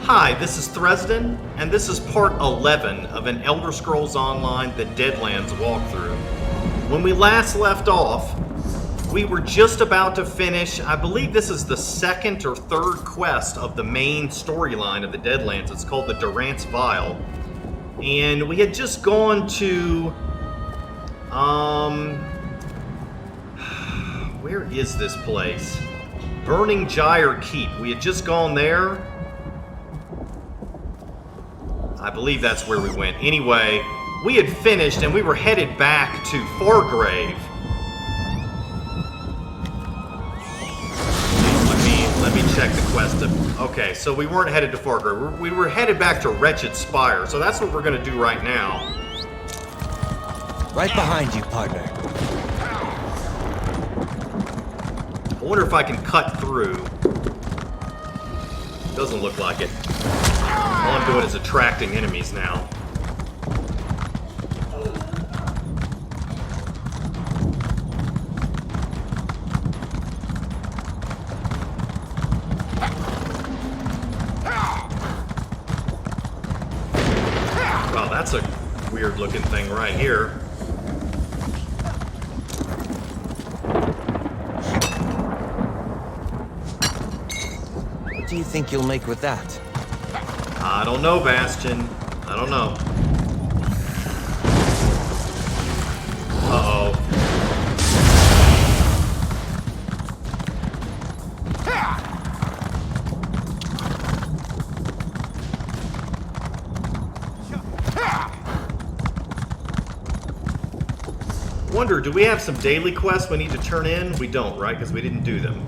Hi, this is Thresden, and this is part 11 of an Elder Scrolls Online The Deadlands walkthrough. When we last left off, we were just about to finish, I believe this is the second or third quest of the main storyline of the Deadlands. It's called the Durance Vial. And we had just gone to, where is this place? Burning Gyre Keep. We had just gone there. I believe that's where we went. Anyway, we had finished and we were headed back to Fargrave. Let me check the quest. Okay, so we weren't headed to Fargrave. We were headed back to Wretched Spire. So that's what we're going to do right now. Right behind you, partner. I wonder if I can cut through. Doesn't look like it. All I'm doing is attracting enemies now. Wow, that's a weird looking thing right here. What do you think you'll make with that? I don't know, Bastion. I don't know. Uh-oh. Wonder, do we have some daily quests we need to turn in? We don't, right? Because we didn't do them.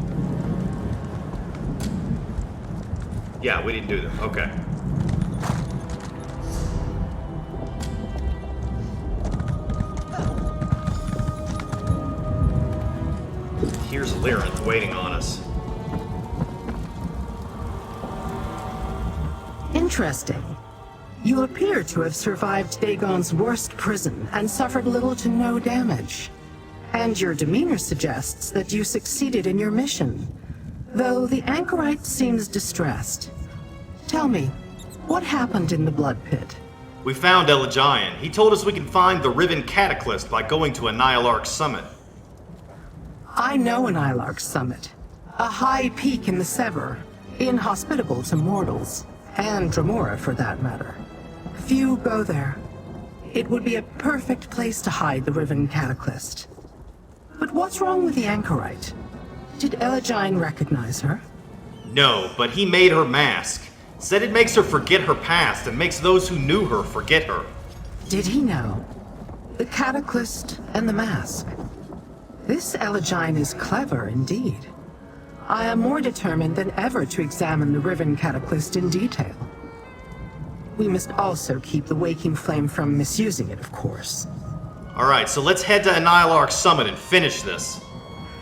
Yeah, we didn't do them. Okay. Here's Lyranth waiting on us. Interesting. You appear to have survived Dagon's worst prison and suffered little to no damage. And your demeanor suggests that you succeeded in your mission, though the Anchorite seems distressed. Tell me, what happened in the Blood Pit? We found Elagian. He told us we can find the Riven Cataclyst by going to Annihilarch Summit. I know Annihilarch Summit, a high peak in the Sever, inhospitable to mortals, and Dremora for that matter. Few go there. It would be a perfect place to hide the Riven Cataclyst. But what's wrong with the Anchorite? Did Elagian recognize her? No, but he made her mask. Said it makes her forget her past and makes those who knew her forget her. Did he know? The Cataclyst and the mask. This Elagian is clever indeed. I am more determined than ever to examine the Riven Cataclyst in detail. We must also keep the Waking Flame from misusing it, of course. Alright, so let's head to Annihilarch Summit and finish this.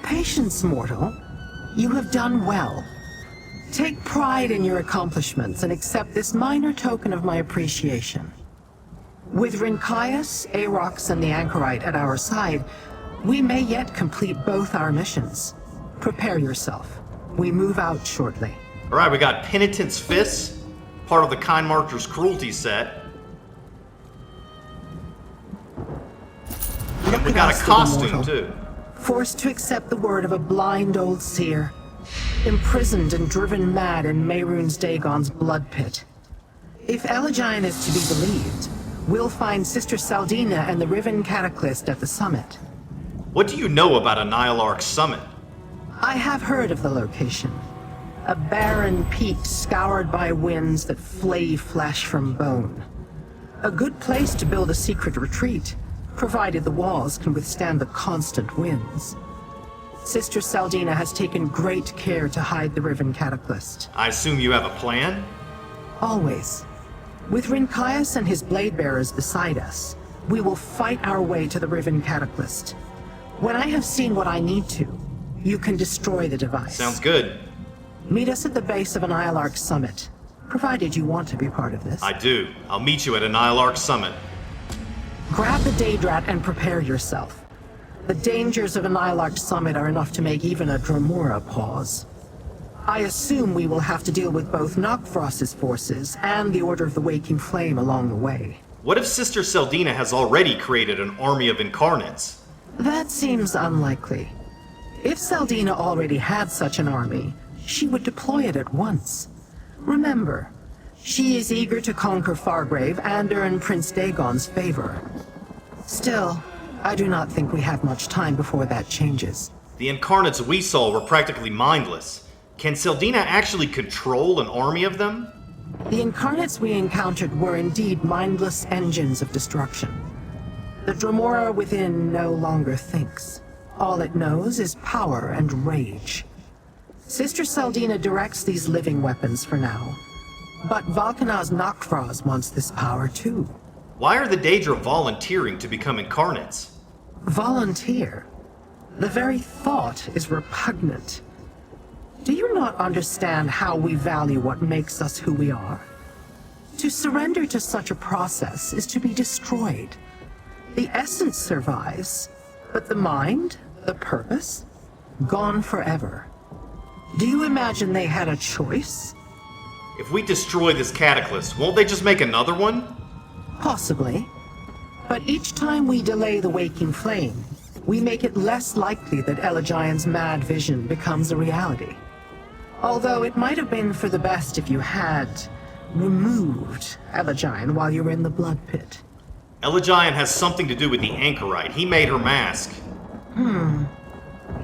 Patience, mortal. You have done well. Take pride in your accomplishments and accept this minor token of my appreciation. With Rynkyus, Arox, and the Anchorite at our side, we may yet complete both our missions. Prepare yourself. We move out shortly. Alright, we got Penitent's Fists, part of the Kind Marcher's Cruelty set. And we got a costume, too. Forced to accept the word of a blind old seer. Imprisoned and driven mad in Mehrunes Dagon's blood pit. If Elagian is to be believed, we'll find Sister Celdina and the Riven Cataclyst at the summit. What do you know about Annihilarch Summit? I have heard of the location. A barren peak scoured by winds that flay flesh from bone. A good place to build a secret retreat, provided the walls can withstand the constant winds. Sister Celdina has taken great care to hide the Riven Cataclyst. I assume you have a plan? Always. With Rynkyus and his Bladebearers beside us, we will fight our way to the Riven Cataclyst. When I have seen what I need to, you can destroy the device. Sounds good. Meet us at the base of Annihilarch Summit, provided you want to be part of this. I do. I'll meet you at Annihilarch Summit. Grab the Daedrat and prepare yourself. The dangers of Annihilarch Summit are enough to make even a Dremora pause. I assume we will have to deal with both Nokvroz's forces and the Order of the Waking Flame along the way. What if Sister Celdina has already created an army of Incarnates? That seems unlikely. If Celdina already had such an army, she would deploy it at once. Remember, she is eager to conquer Fargrave and earn Prince Dagon's favor. Still, I do not think we have much time before that changes. The Incarnates we saw were practically mindless. Can Celdina actually control an army of them? The Incarnates we encountered were indeed mindless engines of destruction. The Dremora within no longer thinks. All it knows is power and rage. Sister Celdina directs these living weapons for now. But Valkynaz Nokvroz wants this power too. Why are the Daedra volunteering to become Incarnates? Volunteer? The very thought is repugnant. Do you not understand how we value what makes us who we are? To surrender to such a process is to be destroyed. The essence survives, but the mind, the purpose, gone forever. Do you imagine they had a choice? If we destroy this Cataclyst, won't they just make another one? Possibly. But each time we delay the Waking Flame, we make it less likely that Elijion's mad vision becomes a reality. Although it might have been for the best if you had removed Elijyon while you were in the Blood Pit. Elijyon has something to do with the Anchorite. He made her mask.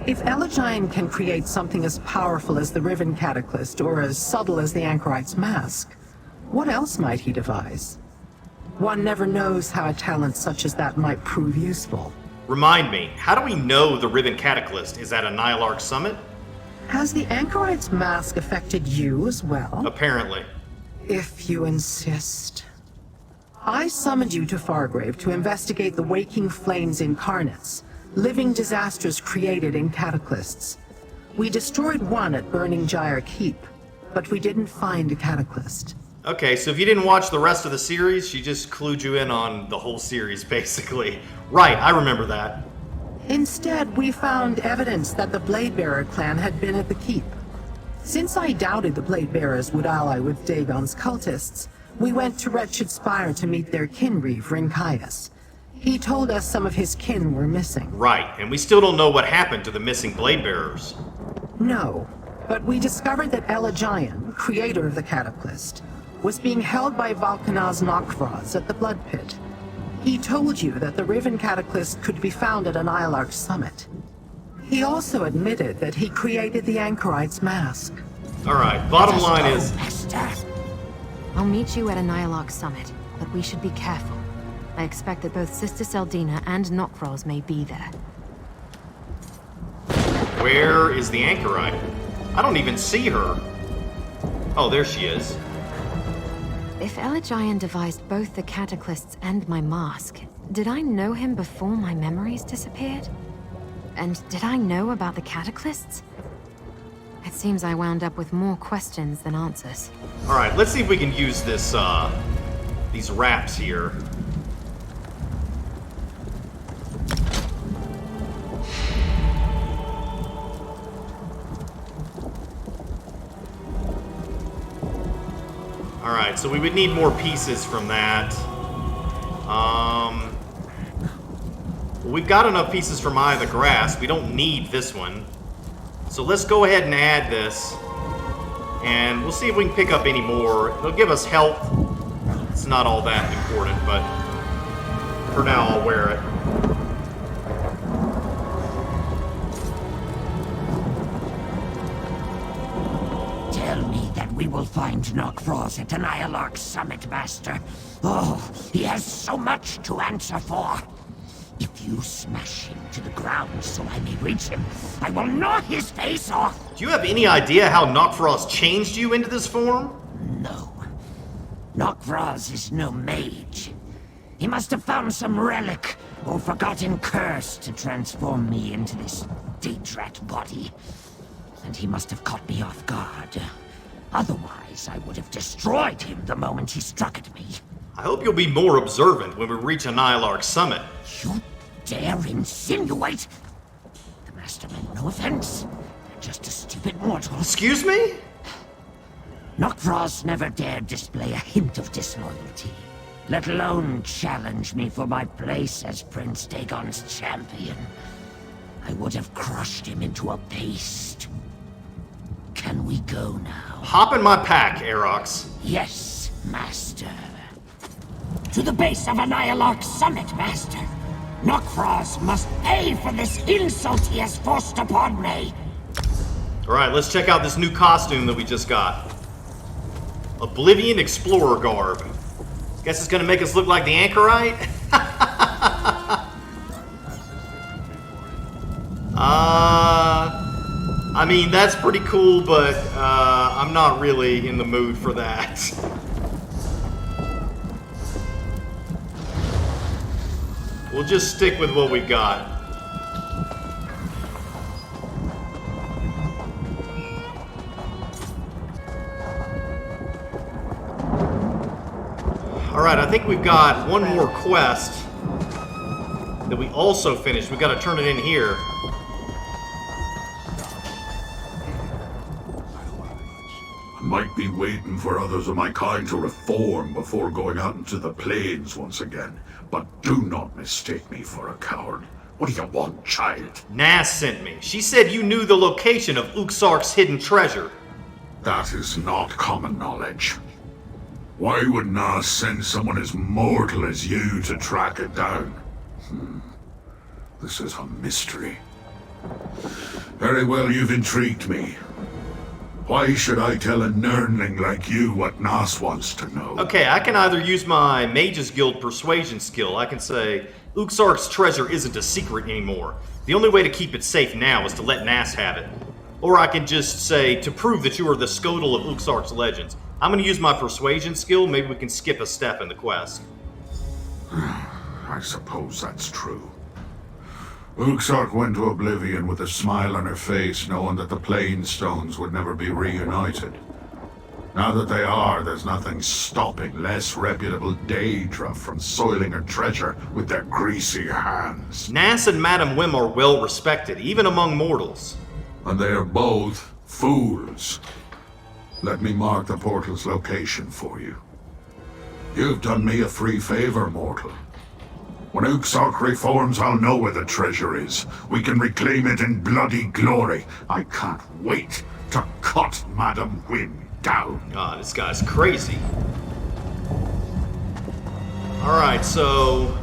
If Elijyon can create something as powerful as the Riven Cataclyst or as subtle as the Anchorite's mask, what else might he devise? One never knows how a talent such as that might prove useful. Remind me, how do we know the Riven Cataclyst is at Annihilarch Summit? Has the Anchorite's mask affected you as well? Apparently. If you insist. I summoned you to Fargrave to investigate the Waking Flame's Incarnates, living disasters created in Cataclysts. We destroyed one at Burning Gyre Keep, but we didn't find a Cataclyst. Okay, so if you didn't watch the rest of the series, she just clued you in on the whole series, basically. Right, I remember that. Instead, we found evidence that the Bladebearer clan had been at the Keep. Since I doubted the Bladebearers would ally with Dagon's cultists, we went to Wretched Spire to meet their kinreeve, Rynkyus. He told us some of his kin were missing. Right, and we still don't know what happened to the missing Bladebearers. No, but we discovered that Elijyon, creator of the Cataclyst, was being held by Valkynaz Nokvroz at the Blood Pit. He told you that the Riven Cataclyst could be found at Annihilarch Summit. He also admitted that he created the Anchorite's mask. Alright, bottom line is... I'll meet you at Annihilarch Summit, but we should be careful. I expect that both Sister Celdina and Nokvroz may be there. Where is the Anchorite? I don't even see her. Oh, there she is. If Elijyon devised both the Cataclysts and my mask, did I know him before my memories disappeared? And did I know about the Cataclysts? It seems I wound up with more questions than answers. Alright, let's see if we can use this, these wraps here. Alright, so we would need more pieces from that. We've got enough pieces from Eye of the Grass. We don't need this one. So let's go ahead and add this. And we'll see if we can pick up any more. It'll give us health. It's not all that important, but for now I'll wear it. Tell me that we will find Nokvroz at Annihilarch Summit, Master. Oh, he has so much to answer for. If you smash him to the ground so I may reach him, I will gnaw his face off. Do you have any idea how Nokvroz changed you into this form? No. Nokvroz is no mage. He must have found some relic or forgotten curse to transform me into this Daedrat body. And he must have caught me off guard. Otherwise, I would have destroyed him the moment he struck at me. I hope you'll be more observant when we reach Annihilarch Summit. You dare insinuate? The Master meant no offense. They're just a stupid mortal. Excuse me? Nokvroz never dared display a hint of disloyalty, let alone challenge me for my place as Prince Dagon's champion. I would have crushed him into a paste. Can we go now? Hop in my pack, Arox. Yes, Master. To the base of Annihilarch summit, Master. Nokvroz must pay for this insult he has forced upon me. Alright, let's check out this new costume that we just got. Oblivion Explorer garb. Guess it's gonna make us look like the Anchorite? I mean, that's pretty cool, but I'm not really in the mood for that. We'll just stick with what we've got. Alright, I think we've got one more quest that we also finished. We gotta turn it in here. I might be waiting for others of my kind to reform before going out into the plains once again, but do not mistake me for a coward. What do you want, child? Nas sent me. She said you knew the location of Uxarch's hidden treasure. That is not common knowledge. Why would Nas send someone as mortal as you to track it down? This is a mystery. Very well, you've intrigued me. Why should I tell a nerdling like you what Nas wants to know? Okay, I can either use my Mage's Guild persuasion skill. I can say, Uxarch's treasure isn't a secret anymore. The only way to keep it safe now is to let Nas have it. Or I can just say, to prove that you are the Skoedal of Uxarch's legends. I'm gonna use my persuasion skill, maybe we can skip a step in the quest. I suppose that's true. Uxarch went to oblivion with a smile on her face, knowing that the Plainstones would never be reunited. Now that they are, there's nothing stopping less reputable Daedra from soiling her treasure with their greasy hands. Nas and Madam Wim are well respected, even among mortals. And they are both fools. Let me mark the portal's location for you. You've done me a free favor, mortal. When Uxarch reforms, I'll know where the treasure is. We can reclaim it in bloody glory. I can't wait to cut Madam Wim down. God, this guy's crazy. Alright, so...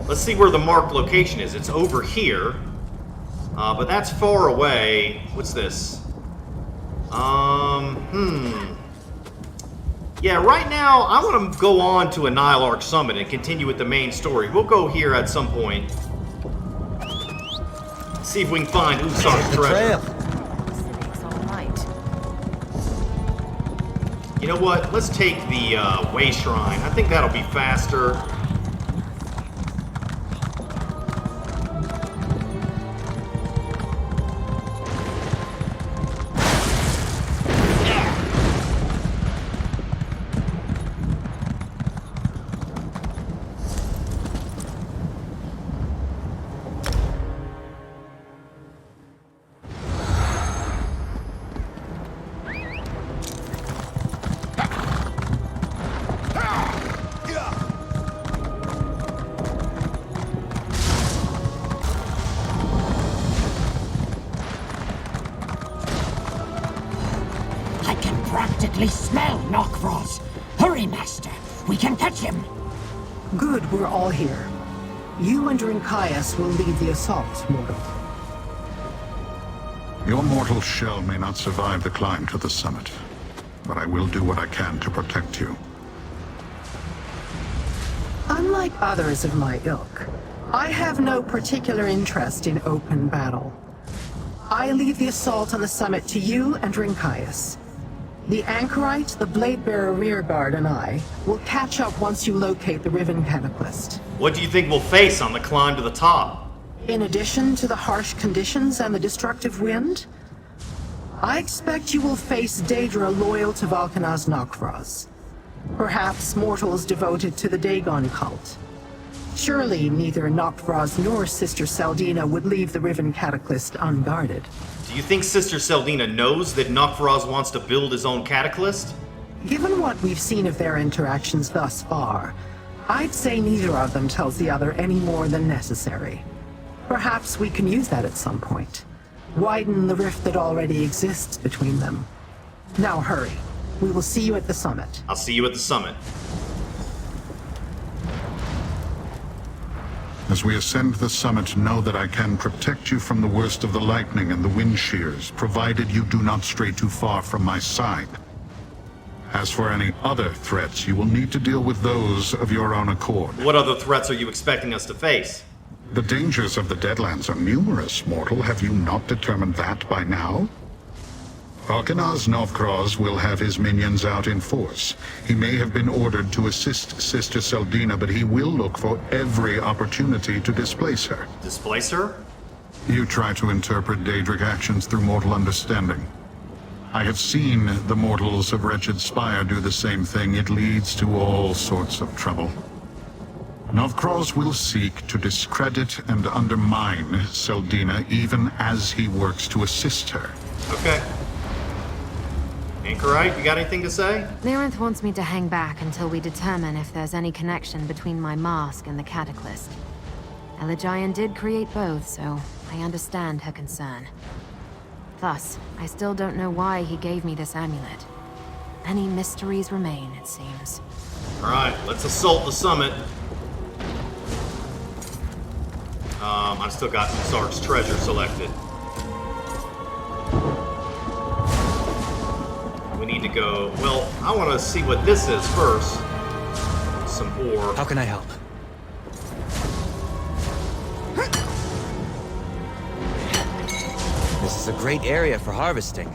let's see where the marked location is. It's over here. But that's far away. What's this? Yeah, right now, I want to go on to Annihilarch Summit and continue with the main story. We'll go here at some point. See if we can find Uxarch's treasure. You know what? Let's take the Way Shrine. I think that'll be faster. Smell Nokvroz. Hurry, Master. We can catch him. Good, we're all here. You and Rynkyus will lead the assault, mortal. Your mortal shell may not survive the climb to the summit, but I will do what I can to protect you. Unlike others of my ilk, I have no particular interest in open battle. I leave the assault on the summit to you and Rynkyus. The Anchorite, the Bladebearer rearguard, and I will catch up once you locate the Riven Cataclyst. What do you think we'll face on the climb to the top? In addition to the harsh conditions and the destructive wind, I expect you will face Daedra loyal to Valkynaz Nokvroz. Perhaps mortals devoted to the Dagon cult. Surely neither Nokvroz nor Sister Celdina would leave the Riven Cataclyst unguarded. Do you think Sister Celdina knows that Nokvroz wants to build his own Cataclyst? Given what we've seen of their interactions thus far, I'd say neither of them tells the other any more than necessary. Perhaps we can use that at some point. Widen the rift that already exists between them. Now hurry. We will see you at the summit. I'll see you at the summit. As we ascend the summit, know that I can protect you from the worst of the lightning and the wind shears, provided you do not stray too far from my side. As for any other threats, you will need to deal with those of your own accord. What other threats are you expecting us to face? The dangers of the Deadlands are numerous, mortal. Have you not determined that by now? Valkynaz Nokvroz will have his minions out in force. He may have been ordered to assist Sister Celdina, but he will look for every opportunity to displace her. Displace her? You try to interpret Daedric actions through mortal understanding. I have seen the mortals of Wretched Spire do the same thing. It leads to all sorts of trouble. Nokvroz will seek to discredit and undermine Celdina even as he works to assist her. Okay. Anchorite, you got anything to say? Lyranth wants me to hang back until we determine if there's any connection between my mask and the Cataclyst. Elagian did create both, so I understand her concern. Thus, I still don't know why he gave me this amulet. Many mysteries remain, it seems. Alright, let's assault the summit. I've still got Uxarch's treasure selected. We need to go... Well, I want to see what this is first. Some ore. How can I help? This is a great area for harvesting.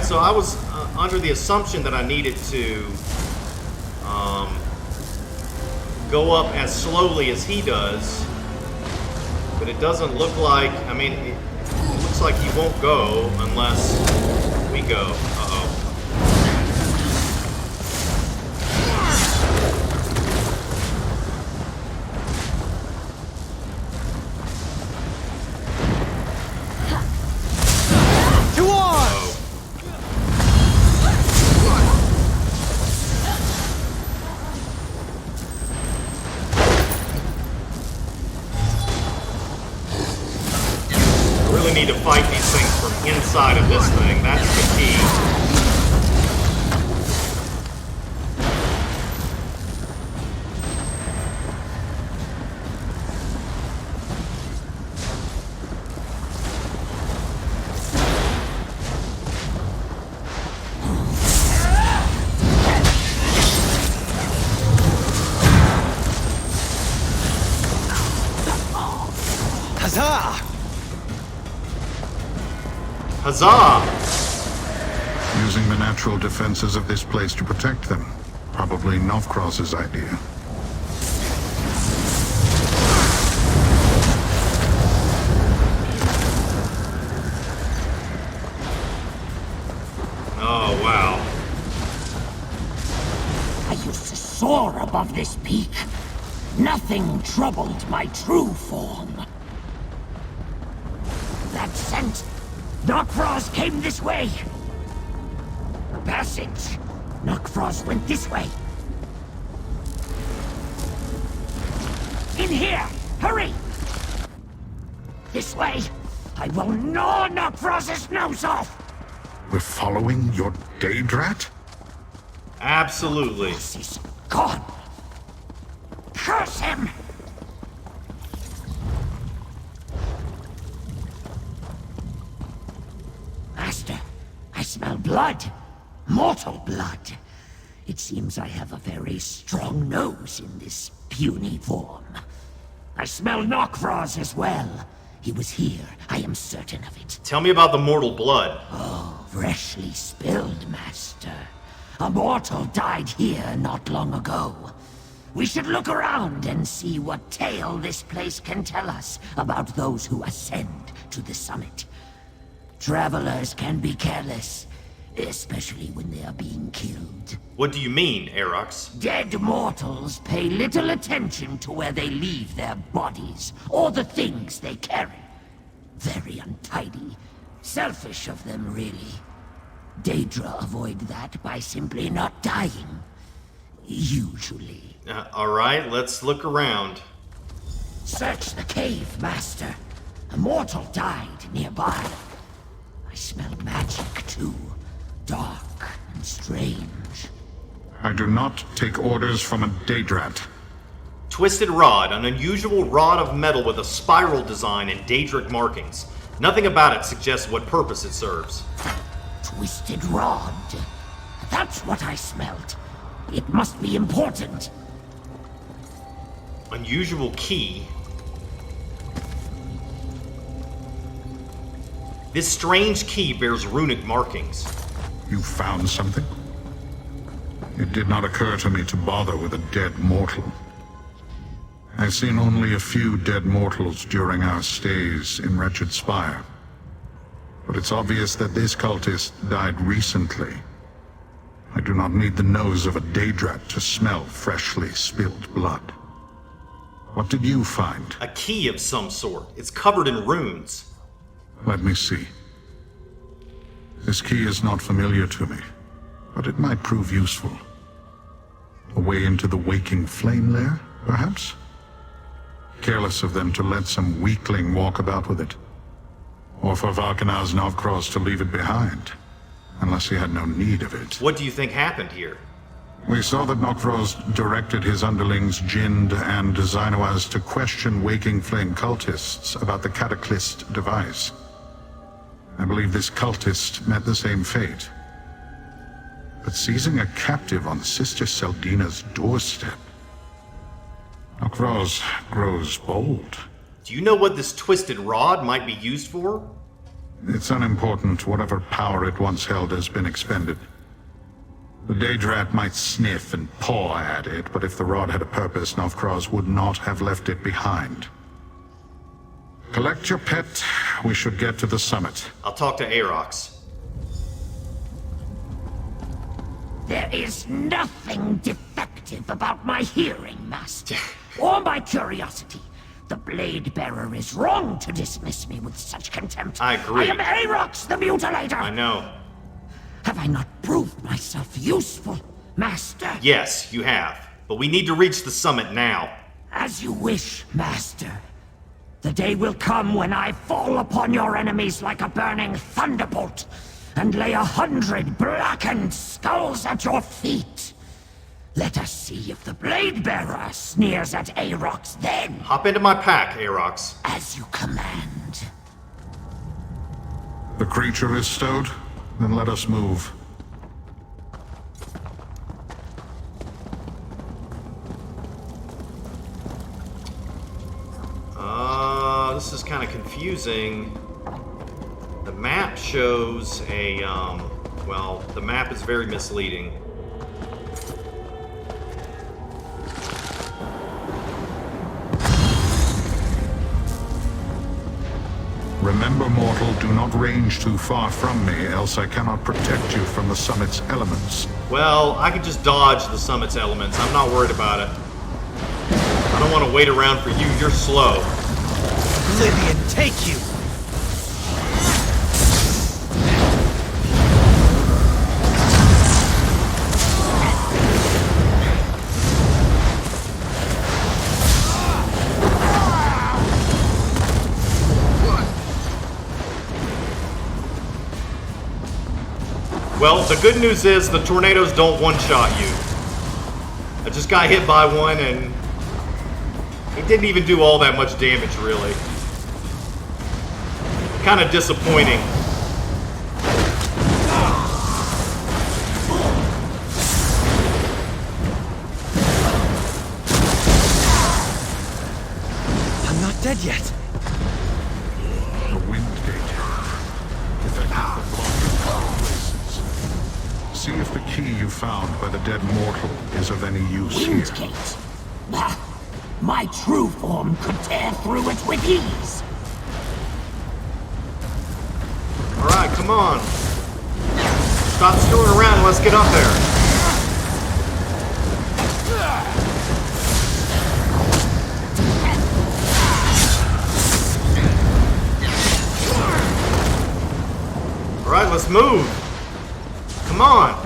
So I was under the assumption that I needed to go up as slowly as he does, but it doesn't look like, I mean, it looks like he won't go unless we go. Uh-oh. Need to fight these things from inside of this thing. That's the key. Huzzah! Huzzah! Using the natural defenses of this place to protect them. Probably Nokvroz's idea. Oh, wow. I used to soar above this peak. Nothing troubled my true form. That scent! Nokvroz came this way! Passage! Nokvroz went this way! In here! Hurry! This way! I will gnaw Nokvroz's nose off! We're following your Daedrat? Absolutely. He's gone! Curse him! Master, I smell blood. Mortal blood. It seems I have a very strong nose in this puny form. I smell Nokvroz as well. He was here, I am certain of it. Tell me about the mortal blood. Oh, freshly spilled, Master. A mortal died here not long ago. We should look around and see what tale this place can tell us about those who ascend to the summit. Travelers can be careless, especially when they are being killed. What do you mean, Arox? Dead mortals pay little attention to where they leave their bodies, or the things they carry. Very untidy. Selfish of them, really. Daedra avoid that by simply not dying. Usually. Alright, let's look around. Search the cave, Master. A mortal died nearby. I smell magic, too. Dark and strange. I do not take orders from a Daedrat. Twisted rod, an unusual rod of metal with a spiral design and Daedric markings. Nothing about it suggests what purpose it serves. Twisted rod. That's what I smelt. It must be important. Unusual key. This strange key bears runic markings. You found something? It did not occur to me to bother with a dead mortal. I've seen only a few dead mortals during our stays in Wretched Spire. But it's obvious that this cultist died recently. I do not need the nose of a Daedrat to smell freshly spilled blood. What did you find? A key of some sort. It's covered in runes. Let me see. This key is not familiar to me, but it might prove useful. A way into the waking flame lair, perhaps? Careless of them to let some weakling walk about with it. Or for Valkynaz Nokvroz to leave it behind, unless he had no need of it. What do you think happened here? We saw that Nokvroz directed his underlings Jind and Zainoaz to question waking flame cultists about the Cataclyst device. I believe this cultist met the same fate. But seizing a captive on Sister Celdina's doorstep... Nokvroz grows bold. Do you know what this twisted rod might be used for? It's unimportant. Whatever power it once held has been expended. The Daedrat might sniff and paw at it, but if the rod had a purpose, Nokvroz would not have left it behind. Collect your pet. We should get to the summit. I'll talk to Arox. There is nothing defective about my hearing, Master, or my curiosity. The Bladebearer is wrong to dismiss me with such contempt. I agree. I am Arox the Mutilator! I know. Have I not proved myself useful, Master? Yes, you have. But we need to reach the summit now. As you wish, Master. The day will come when I fall upon your enemies like a burning thunderbolt, and lay 100 blackened skulls at your feet. Let us see if the Bladebearer sneers at Arox then. Hop into my pack, Arox. As you command. The creature is stowed? Then let us move. This is kind of confusing. The map shows a, well, the map is very misleading. Remember, mortal, do not range too far from me, else I cannot protect you from the summit's elements. Well, I can just dodge the summit's elements. I'm not worried about it. I don't want to wait around for you. You're slow. Oblivion, take you! Well, the good news is the tornadoes don't one-shot you. I just got hit by one and it didn't even do all that much damage, really. Kind of disappointing. I'm not dead yet. The wind gate. Effective for blocking places. See if the key you found by the dead mortal is of any use here. Windgate. Bah! My true form could tear through it with ease! Alright, come on. Stop screwing around and let's get up there. Alright, let's move. Come on.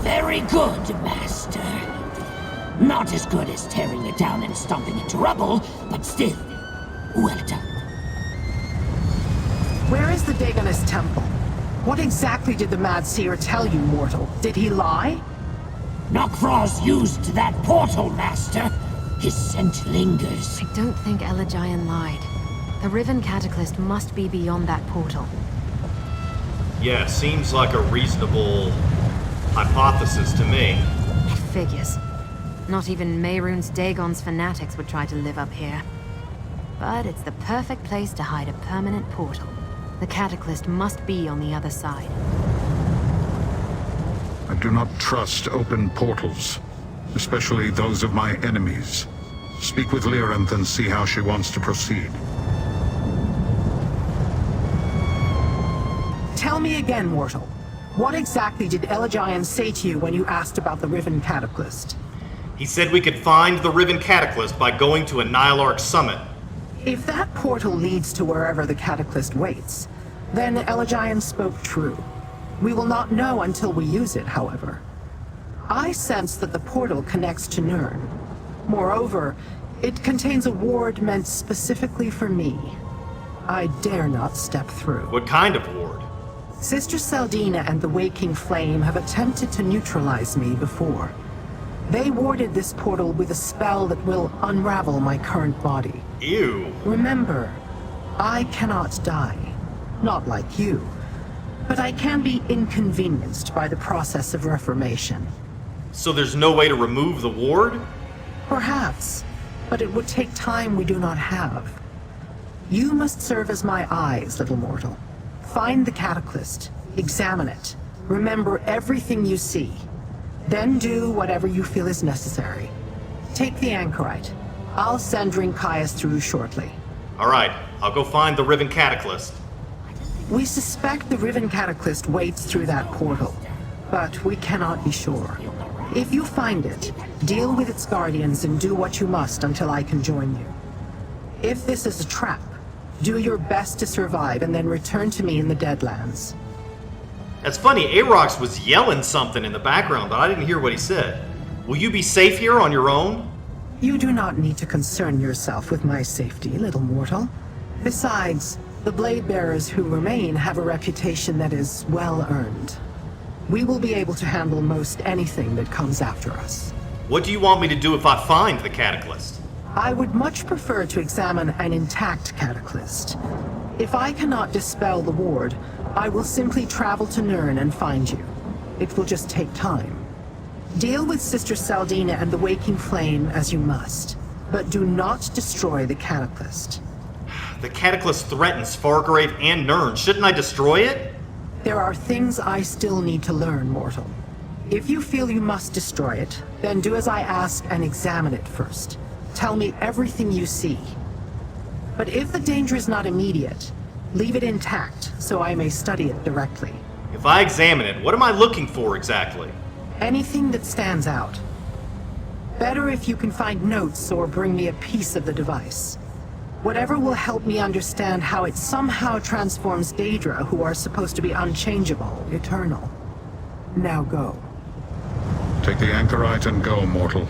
Very good, Master. Not as good as tearing it down and stomping it to rubble, but still, well done. Where is the Dagonist Temple? What exactly did the Mad Seer tell you, mortal? Did he lie? Nokvroz used that portal, Master. His scent lingers. I don't think Elagian lied. The Riven Cataclyst must be beyond that portal. Yeah, seems like a reasonable hypothesis to me. It figures. Not even Mehrunes Dagon's fanatics would try to live up here. But it's the perfect place to hide a permanent portal. The Cataclyst must be on the other side. I do not trust open portals, especially those of my enemies. Speak with Lyranth and see how she wants to proceed. Tell me again, mortal. What exactly did Elagian say to you when you asked about the Riven Cataclyst? He said we could find the Riven Cataclyst by going to Annihilarch summit. If that portal leads to wherever the Cataclyst waits, then Elagian spoke true. We will not know until we use it, however. I sense that the portal connects to Nirn. Moreover, it contains a ward meant specifically for me. I dare not step through. What kind of ward? Sister Celdina and the Waking Flame have attempted to neutralize me before. They warded this portal with a spell that will unravel my current body. Ew. Remember, I cannot die. Not like you. But I can be inconvenienced by the process of reformation. So there's no way to remove the ward? Perhaps, but it would take time we do not have. You must serve as my eyes, little mortal. Find the Cataclyst, examine it, remember everything you see. Then do whatever you feel is necessary. Take the Anchorite. I'll send Rynkyus through shortly. Alright, I'll go find the Riven Cataclyst. We suspect the Riven Cataclyst waits through that portal, but we cannot be sure. If you find it, deal with its guardians and do what you must until I can join you. If this is a trap, do your best to survive and then return to me in the Deadlands. That's funny, Arox was yelling something in the background, but I didn't hear what he said. Will you be safe here on your own? You do not need to concern yourself with my safety, little mortal. Besides, the Bladebearers who remain have a reputation that is well earned. We will be able to handle most anything that comes after us. What do you want me to do if I find the Cataclyst? I would much prefer to examine an intact Cataclyst. If I cannot dispel the ward, I will simply travel to Nirn and find you. It will just take time. Deal with Sister Celdina and the Waking Flame as you must, but do not destroy the Cataclyst. The Cataclyst threatens Fargrave and Nirn. Shouldn't I destroy it? There are things I still need to learn, mortal. If you feel you must destroy it, then do as I ask and examine it first. Tell me everything you see. But if the danger is not immediate, leave it intact so I may study it directly. If I examine it, what am I looking for exactly? Anything that stands out. Better if you can find notes or bring me a piece of the device. Whatever will help me understand how it somehow transforms Daedra, who are supposed to be unchangeable, eternal. Now go. Take the Anchorite and go, mortal.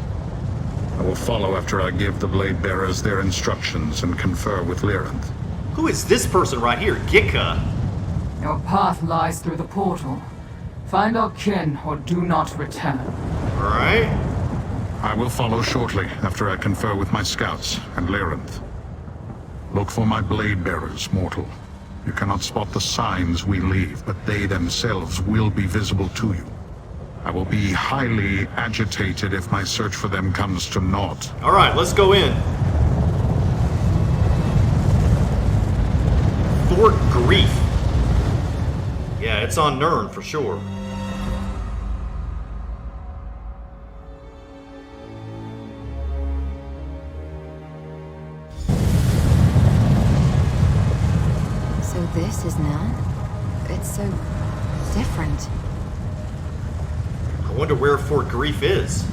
I will follow after I give the Bladebearers their instructions and confer with Lyranth. Who is this person right here, Gika? Your path lies through the portal. Find our kin or do not return. Alright. I will follow shortly after I confer with my scouts and Lyranth. Look for my Bladebearers, mortal. You cannot spot the signs we leave, but they themselves will be visible to you. I will be highly agitated if my search for them comes to naught. Alright, let's go in. Fort Grief. Yeah, it's on Nirn for sure. So this is Nirn? It's so different. I wonder where Fort Grief is.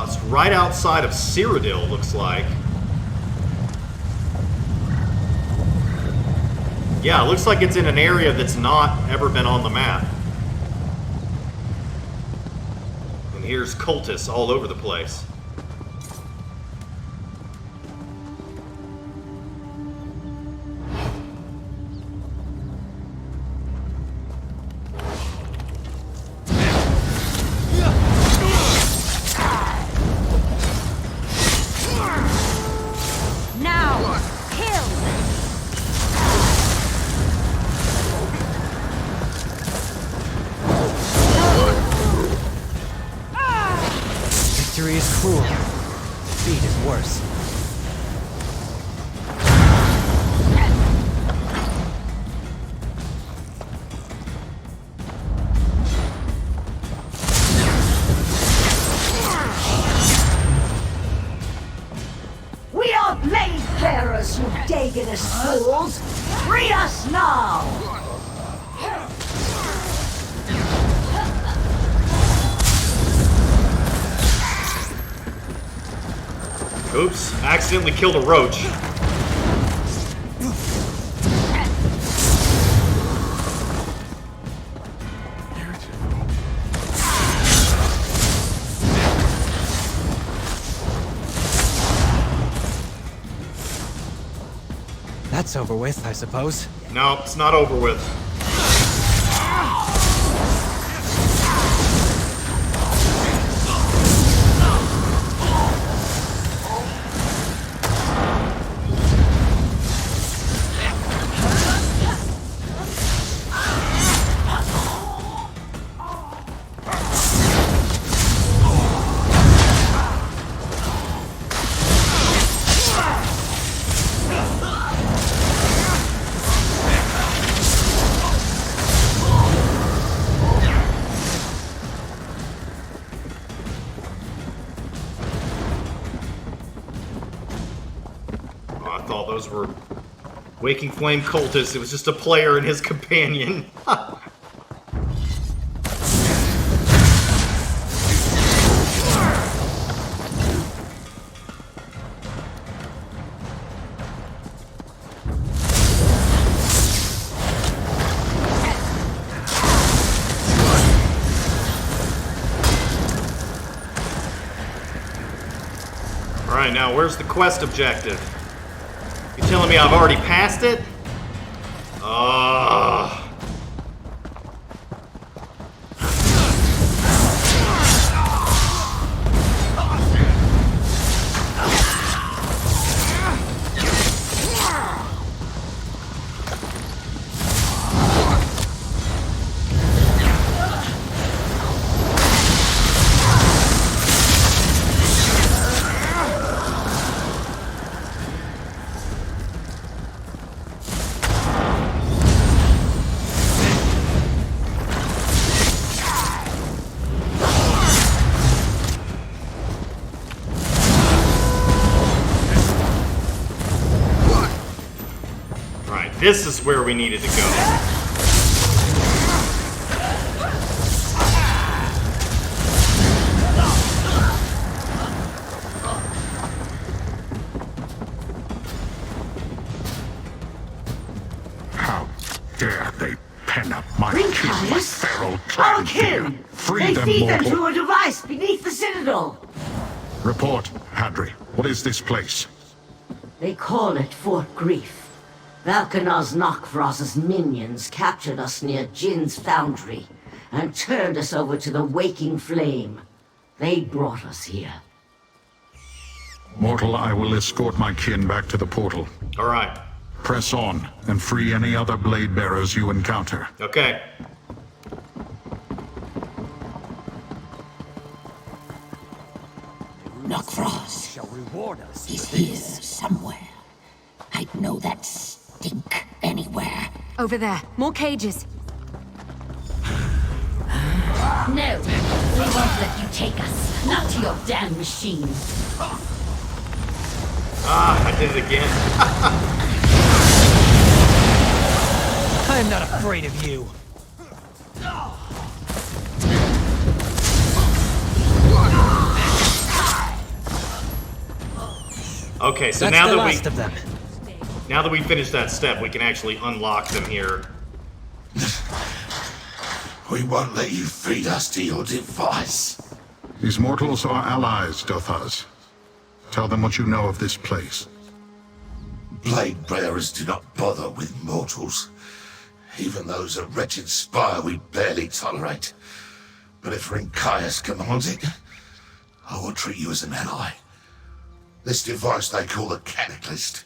It's right outside of Citadel, looks like. Yeah, it looks like it's in an area that's not ever been on the map. And here's cultists all over the place. Victory is cruel. Defeat is worse. We are Bladebearers, you Dagonist fools! Free us now! Oops, accidentally killed a roach. That's over with, I suppose. No, it's not over with. Those were Waking Flame cultists. It was just a player and his companion. Alright, now where's the quest objective? You telling me I've already passed it? This is where we needed to go. How dare they pen up my kin like feral Our trans here? kin! Free They them, feed them mortal. to a device beneath the Citadel! Report, Hadri. What is this place? They call it Fort Grief. Valkynaz Nokvroz's minions captured us near Jin's foundry and turned us over to the Waking Flame. They brought us here. Mortal, I will escort my kin back to the portal. All right. Press on and free any other Bladebearers you encounter. Okay. Nokvroz Shall reward us. is here somewhere. I'd know that stink anywhere. Over there. More cages. No, we won't let you take us. Not to your damn machine. Ah, I did it again. I am not afraid of you. Okay, so That's now the that last of them. now that we finished that step, we can actually unlock them here. We won't let you feed us to your device. These mortals are allies, Dothaz. Tell them what you know of this place. Bladebearers do not bother with mortals. Even those at Wretched Spire we barely tolerate. But if Rynkyus commands it, I will treat you as an ally. This device they call the Cataclyst.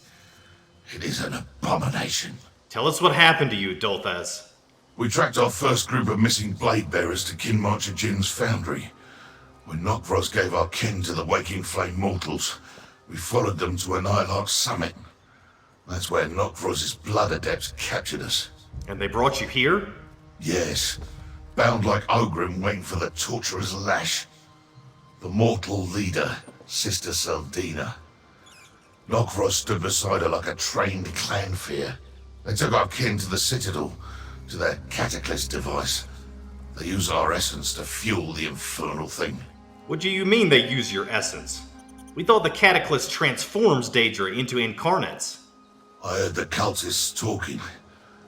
It is an abomination. Tell us what happened to you, Dothaz. We tracked our first group of missing Bladebearers to Kinmarcher Jin's foundry. When Nokvroz gave our kin to the Waking Flame mortals, we followed them to Annihilarch summit. That's where Nokvroz's blood adepts captured us. And they brought you here? Yes, bound like Ogrim waiting for the torturer's lash. The mortal leader, Sister Celdina. Nokvroz stood beside her like a trained clanfear. They took our kin to the Citadel, to their Cataclyst device. They use our essence to fuel the infernal thing. What do you mean they use your essence? We thought the Cataclyst transforms Daedra into Incarnates. I heard the cultists talking.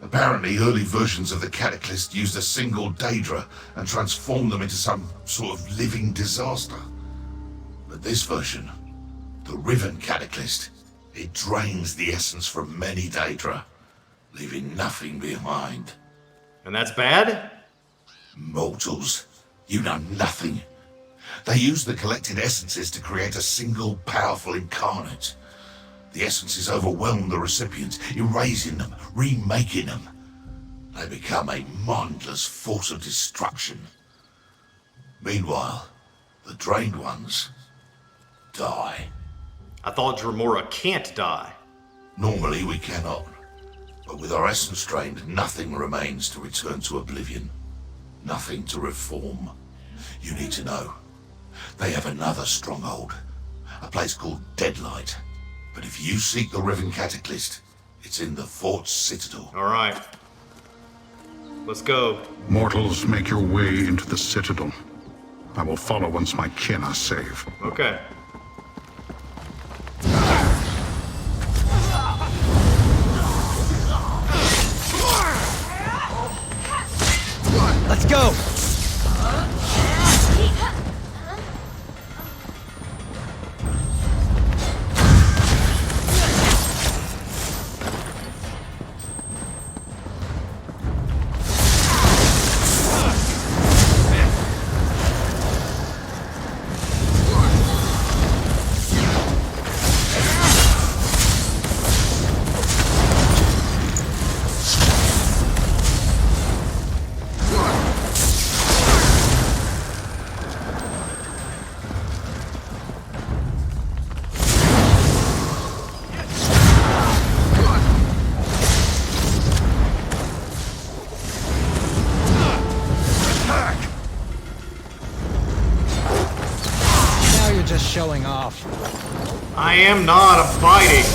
Apparently, early versions of the Cataclyst used a single Daedra and transformed them into some sort of living disaster. But this version, the Riven Cataclyst, it drains the essence from many Daedra, leaving nothing behind. And that's bad? Mortals, you know nothing. They use the collected essences to create a single powerful incarnate. The essences overwhelm the recipients, erasing them, remaking them. They become a mindless force of destruction. Meanwhile, the drained ones die. I thought Dremora can't die. Normally we cannot. But with our essence drained, nothing remains to return to oblivion. Nothing to reform. You need to know. They have another stronghold. A place called Deadlands. But if you seek the Riven Cataclyst, it's in the fort's citadel. Alright. Let's go. Mortals, make your way into the Citadel. I will follow once my kin are safe. Okay. Let's go! Showing off. I am not a fighting.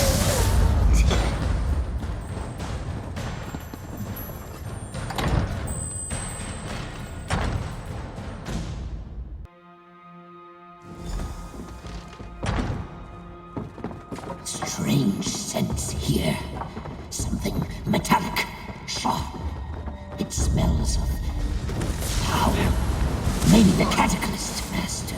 Strange sense here. Something metallic, sharp. It smells of power. Maybe the Cataclyst, Master.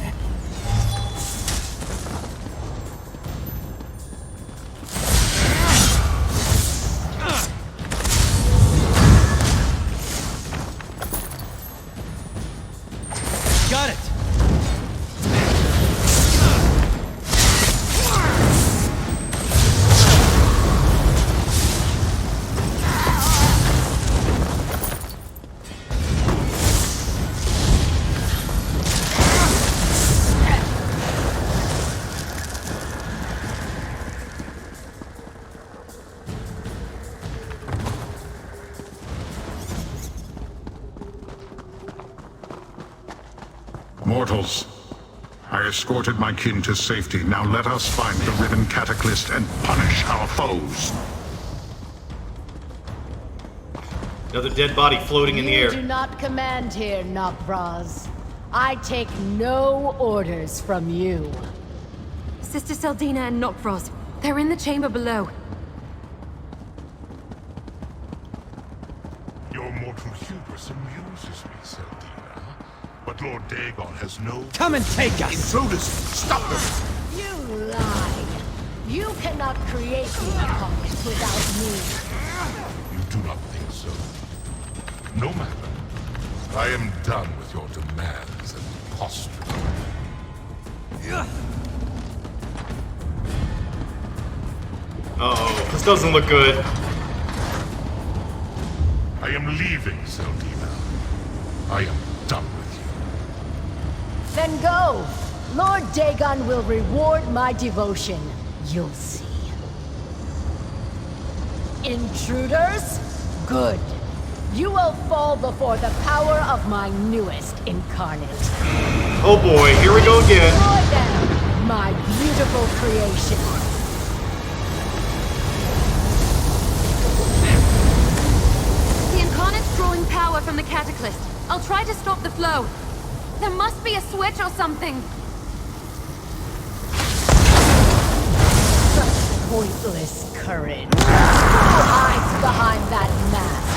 portals. I escorted my kin to safety. Now let us find the Riven Cataclyst and punish our foes. Another dead body floating in the air. You do not command here, Nokvroz. I take no orders from you. Sister Celdina and Nokvroz, they're in the chamber below. Your mortal hubris amuses me, Celdina. But Lord Dagon has no... Come and take us! Intruders! Stop them! You lie. You cannot create the Incarnate without me. You do not think so. No matter. I am done with your demands and posturing. Uh-oh, this doesn't look good. I am leaving, Celdina. I am done with you. Then go. Lord Dagon will reward my devotion. You'll see. Intruders? Good. You will fall before the power of my newest Incarnate. Oh boy, here we go again. Destroy them, my beautiful creation. The Incarnate's drawing power from the Cataclyst. I'll try to stop the flow. There must be a switch or something. Such pointless courage. Who hides behind that mask?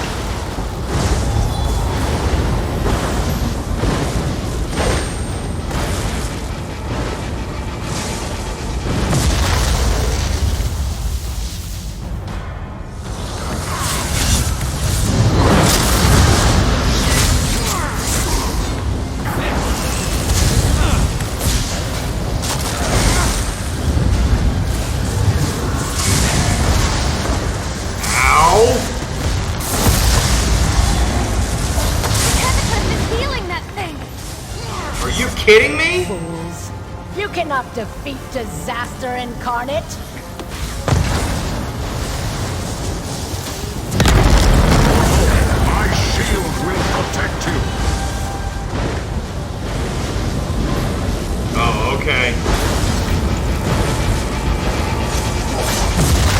Kidding me? Fools. You cannot defeat Disaster Incarnate. My shield will protect you. Oh, okay.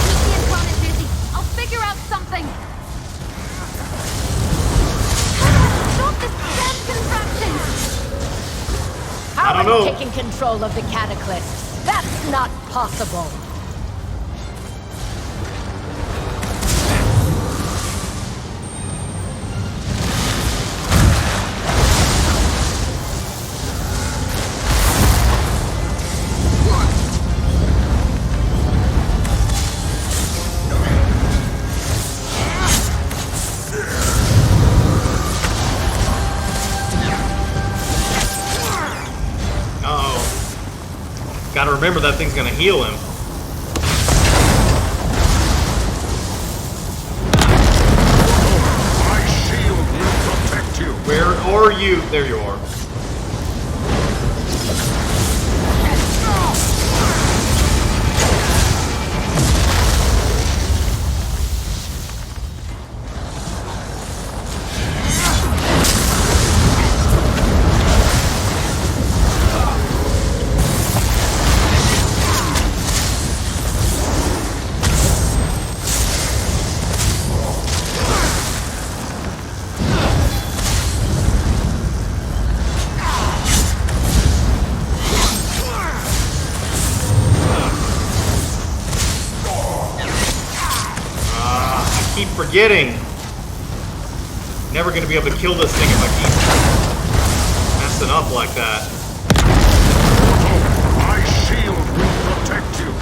Keep the Incarnate busy. I'll figure out something. Stop this damn contraption! How I don't know. taking control of the Cataclyst? That's not possible. Gotta remember that thing's gonna heal him. My shield will protect you. Where are you? There you are. Forgetting. Never gonna be able to kill this thing if I keep messing up like that. My shield will protect you.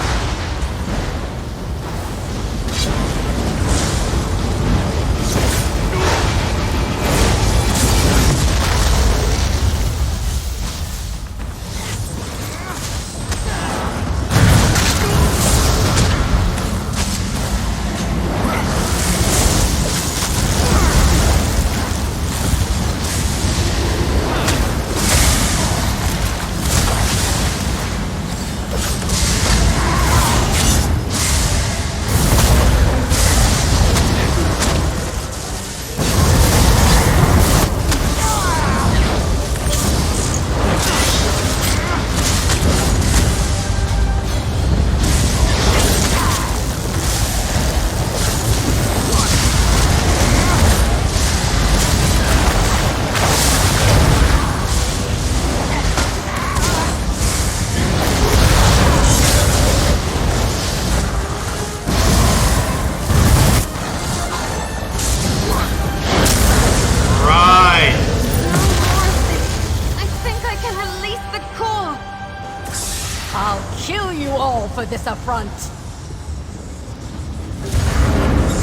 this affront.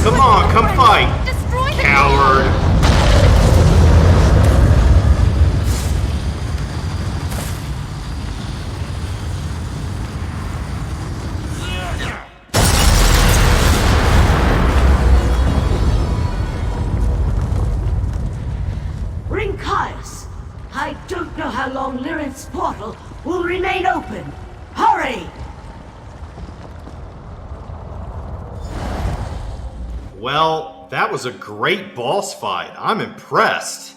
Come on, come fight! Destroy the Coward! Rynkyus! I don't know how long Lyranth's portal will remain open. Hurry! Well, that was a great boss fight. I'm impressed.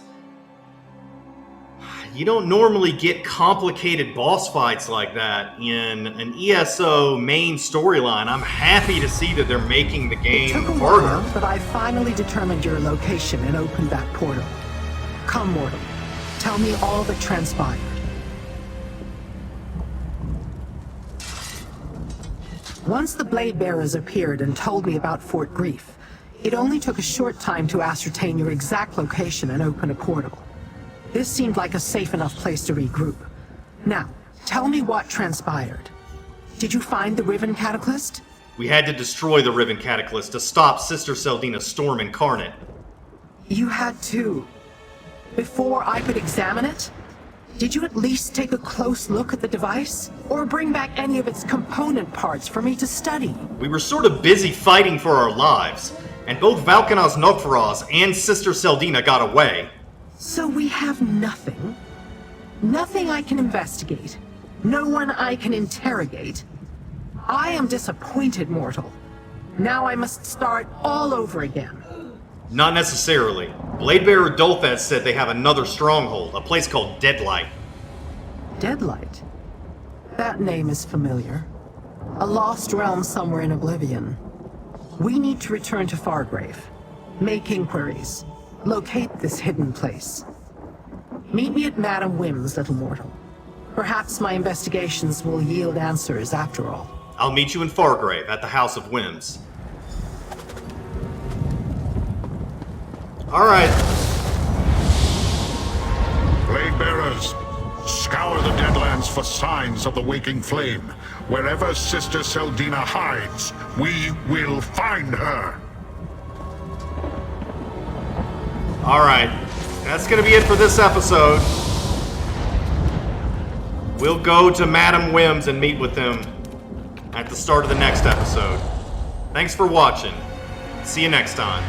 You don't normally get complicated boss fights like that in an ESO main storyline. I'm happy to see that they're making the game It took a harder. while, but I finally determined your location and opened that portal. Come, mortal. Tell me all that transpired. Once the Bladebearers appeared and told me about Fort Grief, it only took a short time to ascertain your exact location and open a portal. This seemed like a safe enough place to regroup. Now, tell me what transpired. Did you find the Riven Cataclyst? We had to destroy the Riven Cataclyst to stop Sister Celdina's storm Incarnate. You had to... Before I could examine it? Did you at least take a close look at the device? Or bring back any of its component parts for me to study? We were sort of busy fighting for our lives, and both Valkynaz Nokvroz and Sister Celdina got away. So we have nothing? Nothing I can investigate? No one I can interrogate? I am disappointed, mortal. Now I must start all over again. Not necessarily. Bladebearer Dothaz said they have another stronghold, a place called Deadlight. Deadlight? That name is familiar. A lost realm somewhere in Oblivion. We need to return to Fargrave. Make inquiries. Locate this hidden place. Meet me at Madam Wim's, little mortal. Perhaps my investigations will yield answers after all. I'll meet you in Fargrave at the House of Whims. Alright. Bladebearers, scour the Deadlands for signs of the waking flame. Wherever Sister Celdina hides, we will find her. Alright. That's gonna be it for this episode. We'll go to Madam Wim's and meet with them at the start of the next episode. Thanks for watching. See you next time.